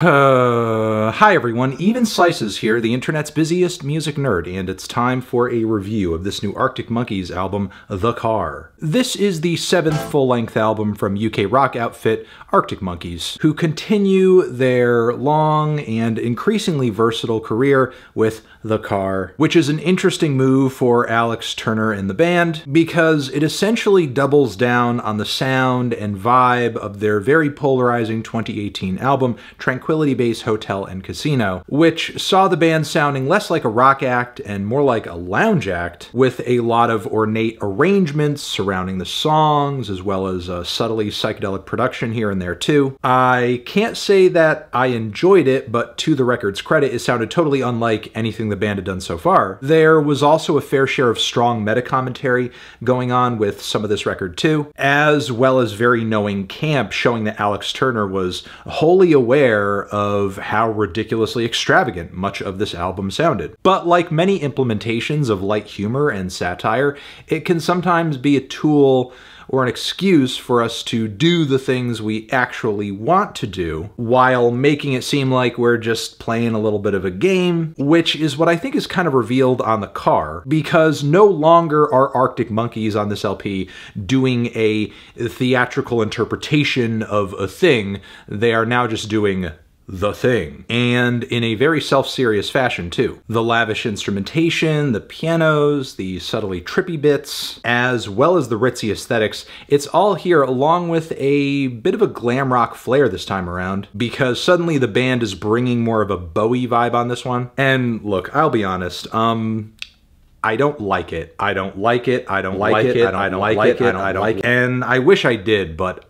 Hi everyone, Even Slices here, the internet's busiest music nerd, and it's time for a review of this new Arctic Monkeys album, The Car. This is the 7th full-length album from UK rock outfit Arctic Monkeys, who continue their long and increasingly versatile career with The Car, which is an interesting move for Alex Turner and the band, because it essentially doubles down on the sound and vibe of their very polarizing 2018 album, Tranquility Base Hotel and Casino, which saw the band sounding less like a rock act and more like a lounge act, with a lot of ornate arrangements surrounding the songs, as well as a subtly psychedelic production here and there too. I can't say that I enjoyed it, but to the record's credit, it sounded totally unlike anything the band had done so far. There was also a fair share of strong meta-commentary going on with some of this record too, as well as very knowing camp showing that Alex Turner was wholly aware of how ridiculously extravagant much of this album sounded. But like many implementations of light humor and satire, it can sometimes be a tool or an excuse for us to do the things we actually want to do, while making it seem like we're just playing a little bit of a game, which is what I think is kind of revealed on The Car, because no longer are Arctic Monkeys on this LP doing a theatrical interpretation of a thing. They are now just doing the thing, and in a very self-serious fashion too. The lavish instrumentation, the pianos, the subtly trippy bits, as well as the ritzy aesthetics, it's all here along with a bit of a glam rock flair this time around, because suddenly the band is bringing more of a Bowie vibe on this one. And look, I'll be honest, I don't like it. I don't like it. I don't like it. I don't like it. I don't like it. And I wish I did, but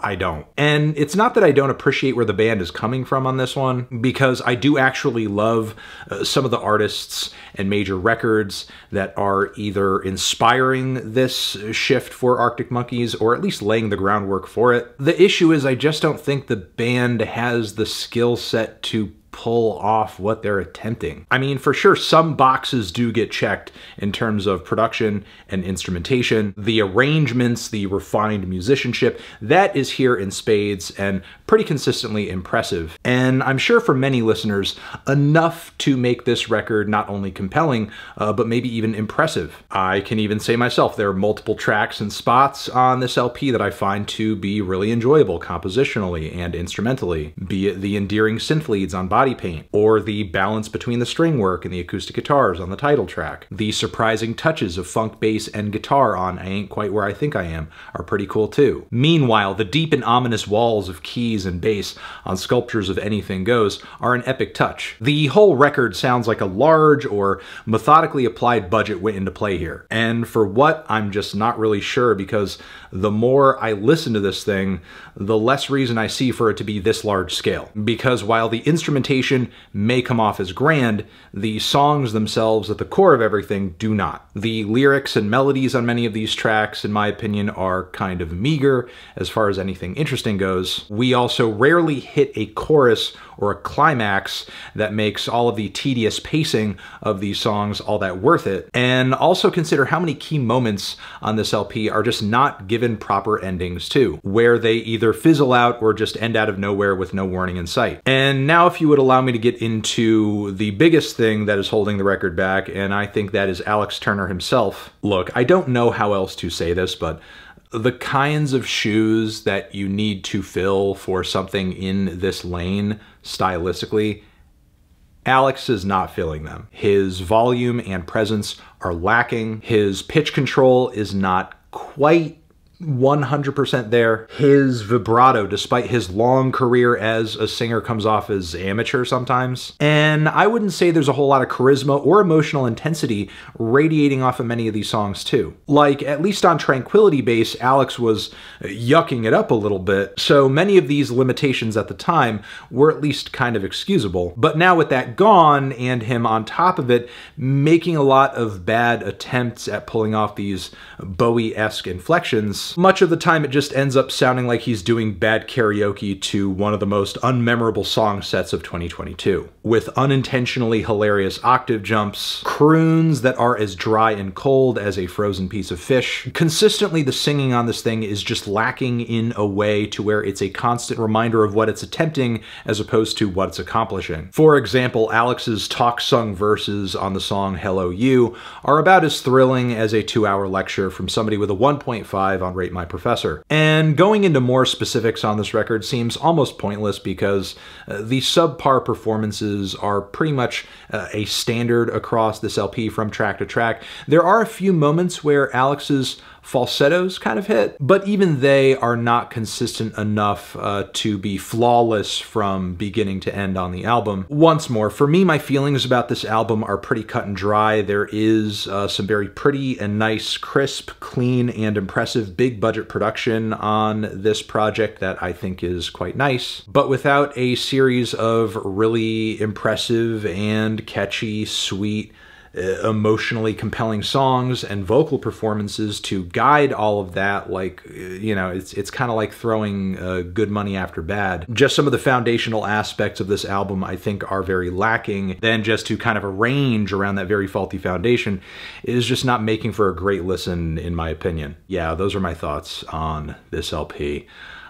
I don't. And it's not that I don't appreciate where the band is coming from on this one, because I do actually love some of the artists and major records that are either inspiring this shift for Arctic Monkeys or at least laying the groundwork for it. The issue is I just don't think the band has the skill set to pull off what they're attempting. I mean, for sure, some boxes do get checked in terms of production and instrumentation. The arrangements, the refined musicianship, that is here in spades and pretty consistently impressive. And I'm sure for many listeners, enough to make this record not only compelling, but maybe even impressive. I can even say myself, there are multiple tracks and spots on this LP that I find to be really enjoyable compositionally and instrumentally, be it the endearing synth leads on Body Paint, or the balance between the string work and the acoustic guitars on the title track. The surprising touches of funk bass and guitar on I Ain't Quite Where I Think I Am are pretty cool too. Meanwhile, the deep and ominous walls of keys and bass on Sculptures of Anything Goes are an epic touch. The whole record sounds like a large or methodically applied budget went into play here. And for what, I'm just not really sure, because the more I listen to this thing, the less reason I see for it to be this large scale. Because while the instrumentation may come off as grand, the songs themselves at the core of everything do not. The lyrics and melodies on many of these tracks, in my opinion, are kind of meager as far as anything interesting goes. We also rarely hit a chorus or a climax that makes all of the tedious pacing of these songs all that worth it. And also consider how many key moments on this LP are just not given proper endings too, where they either fizzle out or just end out of nowhere with no warning in sight. And now if you would allow me to get into the biggest thing that is holding the record back, and I think that is Alex Turner himself. Look, I don't know how else to say this, but the kinds of shoes that you need to fill for something in this lane, stylistically, Alex is not filling them. His volume and presence are lacking. His pitch control is not quite 100% there. His vibrato, despite his long career as a singer, comes off as amateur sometimes. And I wouldn't say there's a whole lot of charisma or emotional intensity radiating off of many of these songs too. Like, at least on Tranquility Base, Alex was yucking it up a little bit, so many of these limitations at the time were at least kind of excusable. But now with that gone, and him on top of it, making a lot of bad attempts at pulling off these Bowie-esque inflections, songs. Much of the time it just ends up sounding like he's doing bad karaoke to one of the most unmemorable song sets of 2022, with unintentionally hilarious octave jumps, croons that are as dry and cold as a frozen piece of fish. Consistently, the singing on this thing is just lacking in a way to where it's a constant reminder of what it's attempting as opposed to what it's accomplishing. For example, Alex's talk-sung verses on the song Hello You are about as thrilling as a 2-hour lecture from somebody with a 1.5 on Rate My Professor. And going into more specifics on this record seems almost pointless because the subpar performances are pretty much a standard across this LP from track to track. There are a few moments where Alex's falsettos kind of hit, but even they are not consistent enough to be flawless from beginning to end on the album. Once more, for me, my feelings about this album are pretty cut and dry. There is some very pretty and nice, crisp, clean, and impressive big budget production on this project that I think is quite nice, but without a series of really impressive and catchy, sweet, emotionally compelling songs and vocal performances to guide all of that. Like, you know, it's kind of like throwing good money after bad. Just some of the foundational aspects of this album I think are very lacking. Then just to kind of arrange around that very faulty foundation is just not making for a great listen, in my opinion. Yeah, those are my thoughts on this LP.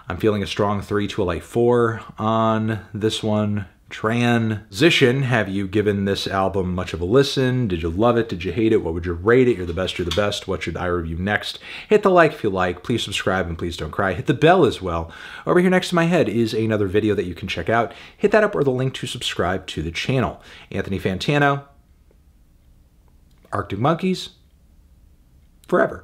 I'm feeling a strong 3 to a light 4 on this one. Transition, have you given this album much of a listen? Did you love it? Did you hate it? What would you rate it? You're the best, you're the best. What should I review next? Hit the like if you like. Please subscribe and please don't cry. Hit the bell as well. Over here next to my head is another video that you can check out. Hit that up or the link to subscribe to the channel. Anthony Fantano, Arctic Monkeys, forever.